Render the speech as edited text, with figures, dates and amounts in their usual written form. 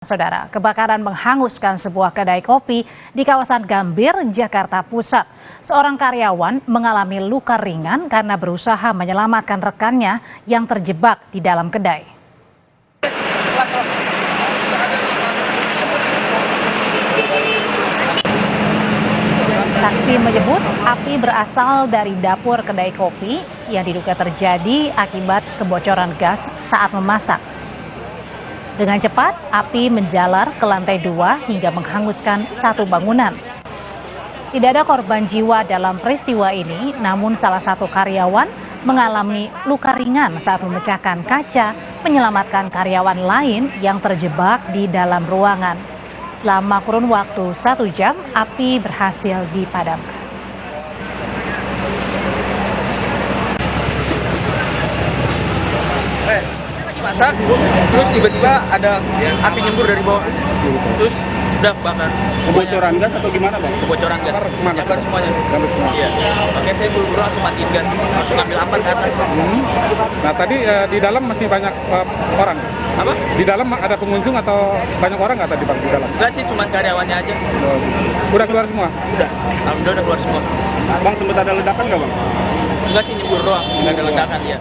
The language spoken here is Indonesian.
Saudara, kebakaran menghanguskan sebuah kedai kopi di kawasan Gambir, Jakarta Pusat. Seorang karyawan mengalami luka ringan karena berusaha menyelamatkan rekannya yang terjebak di dalam kedai. Saksi menyebut api berasal dari dapur kedai kopi yang diduga terjadi akibat kebocoran gas saat memasak. Dengan cepat, api menjalar ke lantai 2 hingga menghanguskan satu bangunan. Tidak ada korban jiwa dalam peristiwa ini, namun salah satu karyawan mengalami luka ringan saat memecahkan kaca, menyelamatkan karyawan lain yang terjebak di dalam ruangan. Selama kurun waktu 1 jam, api berhasil dipadamkan. Masak, terus tiba-tiba ada api nyembur dari bawah, terus udah bakar. Kebocoran gas atau gimana, Bang? Kebocoran gas, nyakar semuanya. Iya. Oke, saya buru-buru langsung matiin gas, langsung ambil apat ke atas. Nah tadi di dalam masih banyak orang. Apa? Di dalam ada pengunjung atau banyak orang nggak tadi, Bang, di dalam? Enggak sih, cuma karyawannya aja. Udah keluar semua? Udah, alhamdulillah udah keluar semua. Bang, sempat ada ledakan nggak, Bang? Enggak sih, nyembur doang, nggak ada ledakan ya.